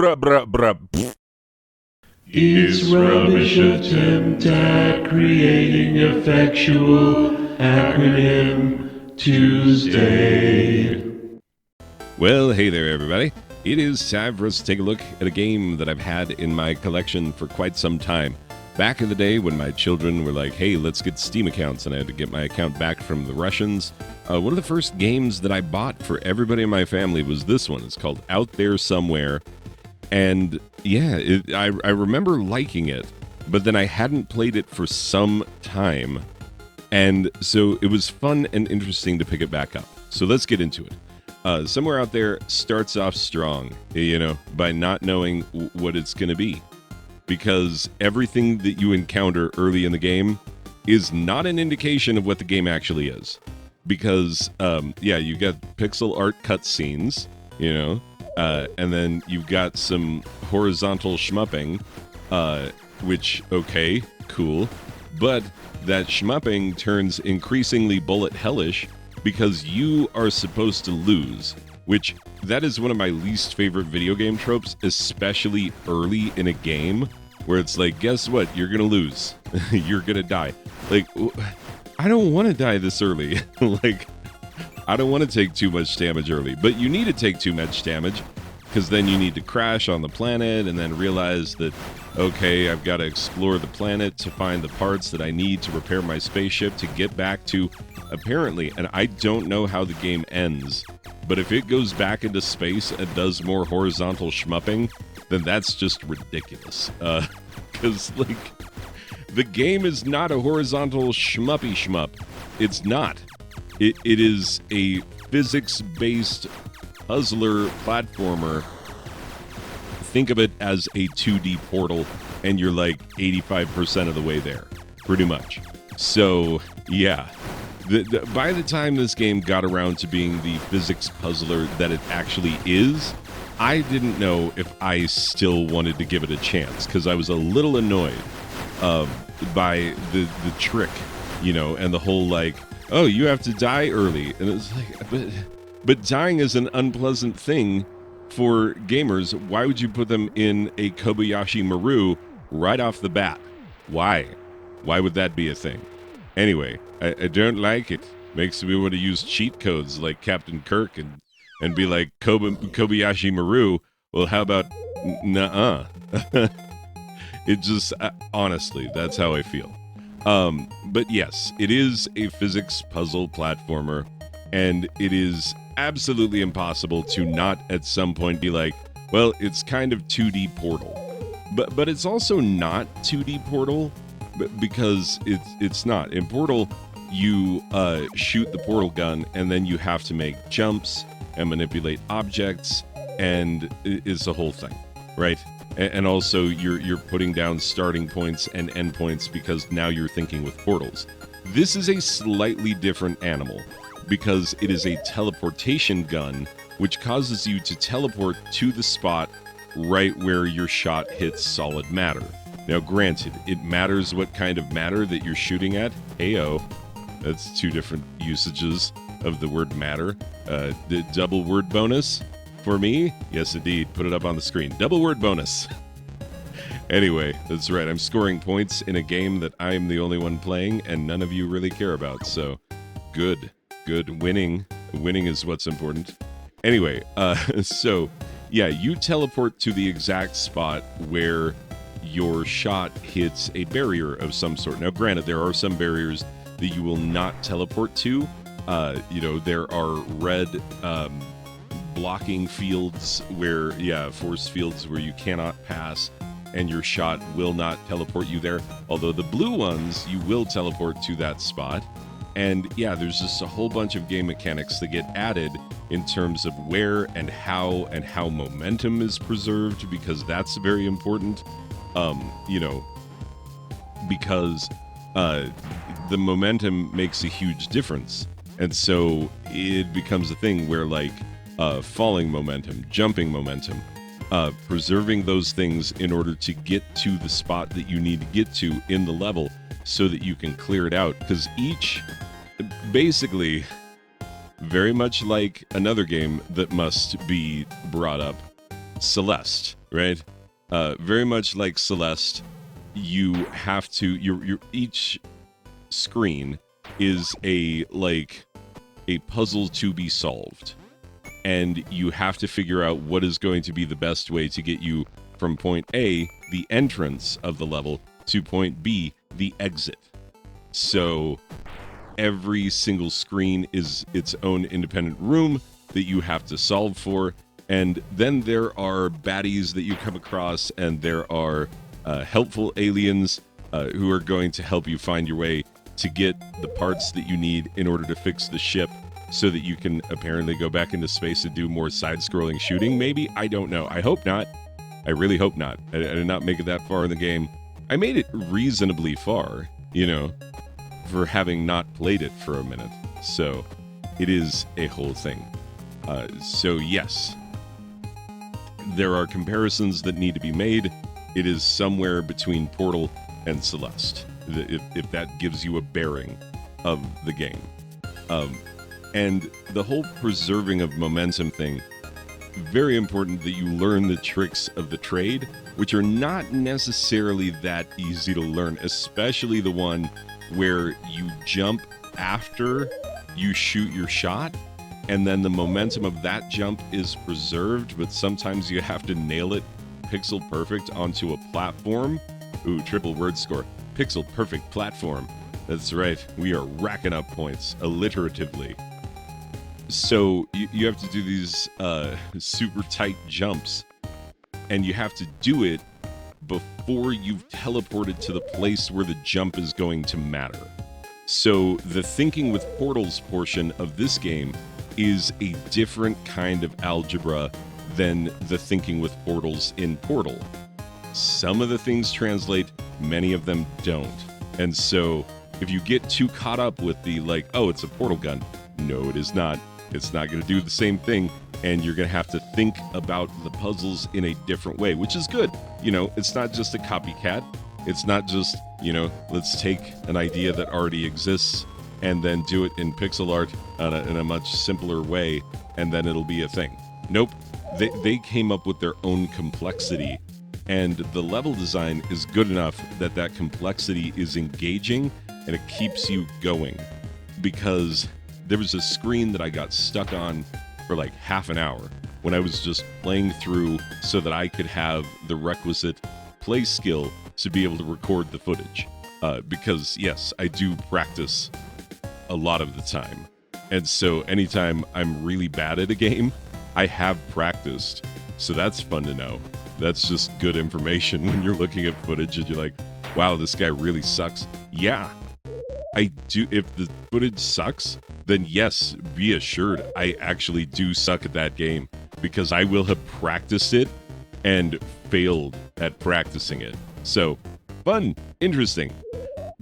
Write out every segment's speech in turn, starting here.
bruh, bruh, bruh. It's rubbish attempt at creating effectual acronym Tuesday. Well, hey there, everybody. It is time for us to take a look at a game that I've had in my collection for quite some time. Back in the day when my children were like, hey, let's get Steam accounts, and I had to get my account back from the Russians, one of the first games that I bought for everybody in my family was this one. It's called Out There Somewhere. And yeah, I remember liking it, but then I hadn't played it for some time. And so it was fun and interesting to pick it back up. So let's get into it. Somewhere Out There starts off strong, by not knowing what it's going to be. Because everything that you encounter early in the game is not an indication of what the game actually is. Because, you got pixel art cutscenes, and then you've got some horizontal schmupping, which, okay, cool. But that schmupping turns increasingly bullet hellish because you are supposed to lose, which that is one of my least favorite video game tropes, especially early in a game, where it's like, guess what? You're going to lose. You're going to die. Like, I don't want to die this early. I don't want to take too much damage early, but you need to take too much damage because then you need to crash on the planet and then realize that, okay, I've got to explore the planet to find the parts that I need to repair my spaceship to get back to, apparently, and I don't know how the game ends, but if it goes back into space and does more horizontal schmupping, then that's just ridiculous. Because, the game is not a horizontal schmuppy shmup. It's not. It is a physics-based puzzler platformer. Think of it as a 2D Portal, and you're like 85% of the way there, pretty much. So, yeah. By the time this game got around to being the physics puzzler that it actually is, I didn't know if I still wanted to give it a chance, because I was a little annoyed by the trick, and the whole, oh, you have to die early. And it's like, but dying is an unpleasant thing for gamers. Why would you put them in a Kobayashi Maru right off the bat? Why? Why would that be a thing? Anyway, I don't like it. Makes me want to use cheat codes like Captain Kirk and be like, Kobayashi Maru, well, how about nuh-uh? It just, honestly, that's how I feel. But yes, it is a physics puzzle platformer, and it is absolutely impossible to not at some point be like, well, it's kind of 2D Portal. But it's also not 2D Portal, because it's not. In Portal, you shoot the portal gun, and then you have to make jumps and manipulate objects, and it's the whole thing, right? And also, you're putting down starting points and end points because now you're thinking with portals. This is a slightly different animal because it is a teleportation gun, which causes you to teleport to the spot right where your shot hits solid matter. Now, granted, it matters what kind of matter that you're shooting at. Heyo, that's two different usages of the word matter. The double word bonus. For me, yes, indeed. Put it up on the screen. Double word bonus. Anyway, that's right. I'm scoring points in a game that I'm the only one playing, and none of you really care about. So, good. Winning is what's important. Anyway, so, yeah, you teleport to the exact spot where your shot hits a barrier of some sort. Now, granted, there are some barriers that you will not teleport to. There are red blocking fields where, force fields where you cannot pass, and your shot will not teleport you there. Although the blue ones, you will teleport to that spot. And there's just a whole bunch of game mechanics that get added in terms of where and how momentum is preserved, because that's very important. Because the momentum makes a huge difference. And so it becomes a thing where, falling momentum, jumping momentum, preserving those things in order to get to the spot that you need to get to in the level so that you can clear it out. Because each, basically, very much like another game that must be brought up, Celeste, right? Very much like Celeste, you have to your each screen is a puzzle to be solved, and you have to figure out what is going to be the best way to get you from point A, the entrance of the level, to point B, the exit. So every single screen is its own independent room that you have to solve for. And then there are baddies that you come across, and there are helpful aliens who are going to help you find your way to get the parts that you need in order to fix the ship so that you can apparently go back into space and do more side-scrolling shooting, maybe? I don't know. I hope not. I really hope not. I did not make it that far in the game. I made it reasonably far, for having not played it for a minute. So it is a whole thing. So yes, there are comparisons that need to be made. It is somewhere between Portal and Celeste, if that gives you a bearing of the game. And the whole preserving of momentum thing, very important that you learn the tricks of the trade, which are not necessarily that easy to learn, especially the one where you jump after you shoot your shot, and then the momentum of that jump is preserved, but sometimes you have to nail it pixel perfect onto a platform. Ooh, triple word score. Pixel perfect platform. That's right. We are racking up points alliteratively. So you have to do these super tight jumps, and you have to do it before you've teleported to the place where the jump is going to matter. So the thinking with portals portion of this game is a different kind of algebra than the thinking with portals in Portal. Some of the things translate, many of them don't. And so if you get too caught up with the oh, it's a portal gun. No, it is not. It's not going to do the same thing, and you're going to have to think about the puzzles in a different way, which is good. It's not just a copycat. It's not just, let's take an idea that already exists and then do it in pixel art in a much simpler way, and then it'll be a thing. Nope. They came up with their own complexity, and the level design is good enough that that complexity is engaging and it keeps you going. Because there was a screen that I got stuck on for half an hour when I was just playing through so that I could have the requisite play skill to be able to record the footage. Because, yes, I do practice a lot of the time. And so anytime I'm really bad at a game, I have practiced. So that's fun to know. That's just good information when you're looking at footage and you're like, wow, this guy really sucks. Yeah, I do. If the footage sucks, then yes, be assured I actually do suck at that game, because I will have practiced it and failed at practicing it. So, fun, interesting.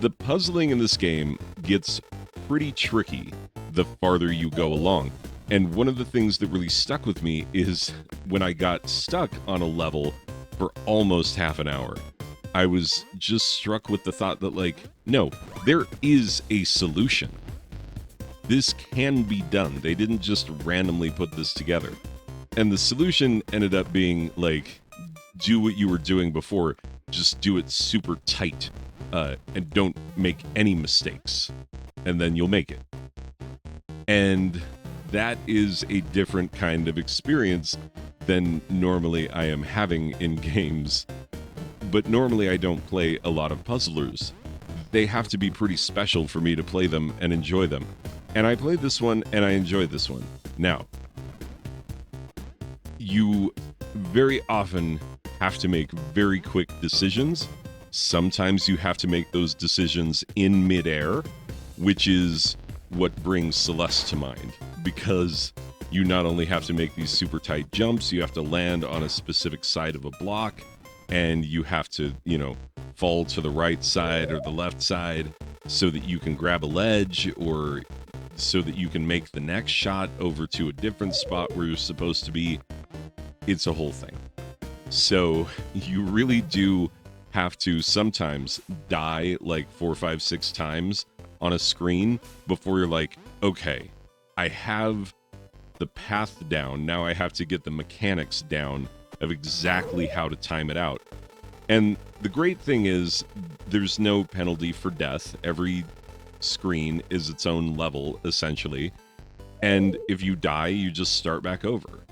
The puzzling in this game gets pretty tricky the farther you go along. And one of the things that really stuck with me is when I got stuck on a level for almost half an hour. I was just struck with the thought that, no, there is a solution. This can be done. They didn't just randomly put this together. And the solution ended up being, do what you were doing before. Just do it super tight, and don't make any mistakes. And then you'll make it. And that is a different kind of experience than normally I am having in games. But normally I don't play a lot of puzzlers. They have to be pretty special for me to play them and enjoy them. And I played this one and I enjoyed this one. Now, you very often have to make very quick decisions. Sometimes you have to make those decisions in midair, which is what brings Celeste to mind. Because you not only have to make these super tight jumps, you have to land on a specific side of a block, and you have to, fall to the right side or the left side so that you can grab a ledge, or so that you can make the next shot over to a different spot where you're supposed to be. It's a whole thing. So you really do have to sometimes die 4, 5, 6 times on a screen before you're like, okay, I have the path down. Now I have to get the mechanics down of exactly how to time it out. And the great thing is, there's no penalty for death. Every screen is its own level, essentially. And if you die, you just start back over.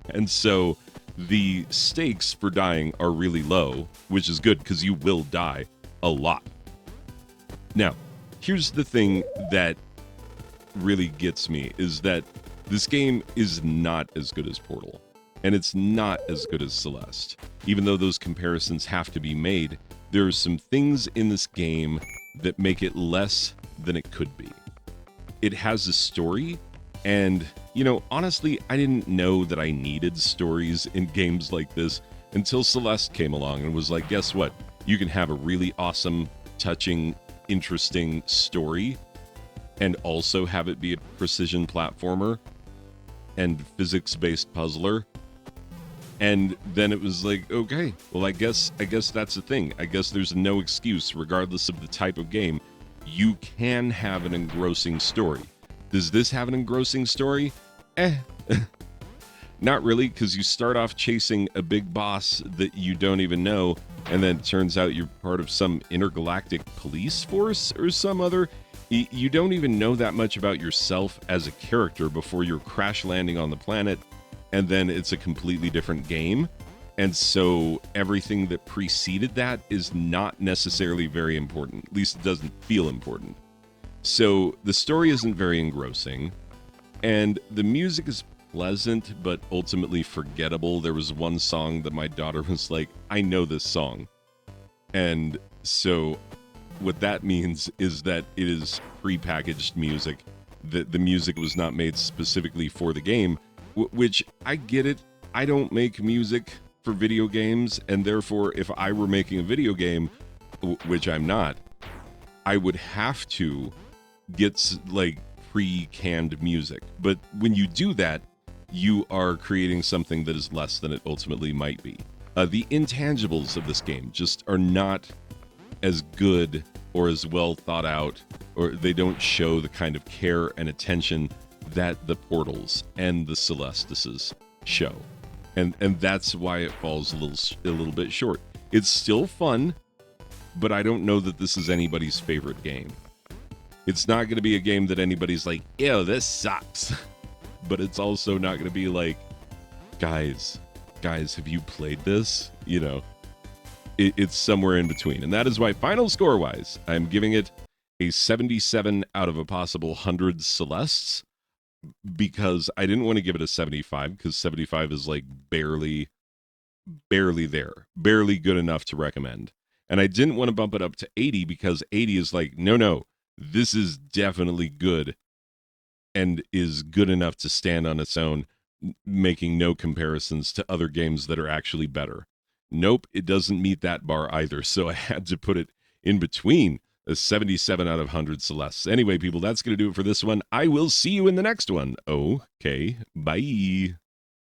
And so the stakes for dying are really low, which is good because you will die a lot. Now, here's the thing that really gets me is that this game is not as good as Portal, and it's not as good as Celeste. Even though those comparisons have to be made, there are some things in this game that make it less than it could be. It has a story, and, honestly, I didn't know that I needed stories in games like this until Celeste came along and was like, guess what? You can have a really awesome, touching, interesting story and also have it be a precision platformer and physics-based puzzler. And then it was like, okay, well, I guess that's the thing. I guess there's no excuse, regardless of the type of game. You can have an engrossing story. Does this have an engrossing story? Not really, because you start off chasing a big boss that you don't even know, and then it turns out you're part of some intergalactic police force or some other. You don't even know that much about yourself as a character before you're crash landing on the planet, and then it's a completely different game. And so everything that preceded that is not necessarily very important. At least it doesn't feel important. So the story isn't very engrossing, and the music is pleasant but ultimately forgettable. There was one song that my daughter was like, I know this song. And so what that means is that it is prepackaged music. The music was not made specifically for the game, which I get it. I don't make music for video games, and therefore if I were making a video game, which I'm not, I would have to get like pre-canned music. But when you do that, you are creating something that is less than it ultimately might be. The intangibles of this game just are not as good or as well thought out, or they don't show the kind of care and attention that the Portals and the Celestis show. And that's why it falls a little bit short. It's still fun, but I don't know that this is anybody's favorite game. It's not going to be a game that anybody's like, ew, this sucks. But it's also not going to be like, guys, have you played this? It's somewhere in between. And that is why, final score-wise, I'm giving it a 77 out of a possible 100 Celestes, because I didn't want to give it a 75, because 75 is like barely there, barely good enough to recommend. And I didn't want to bump it up to 80, because 80 is like, no, this is definitely good and is good enough to stand on its own, making no comparisons to other games that are actually better. Nope, it doesn't meet that bar either, so I had to put it in between a 77 out of 100 Celestes. Anyway, people, that's going to do it for this one. I will see you in the next one. Okay, bye.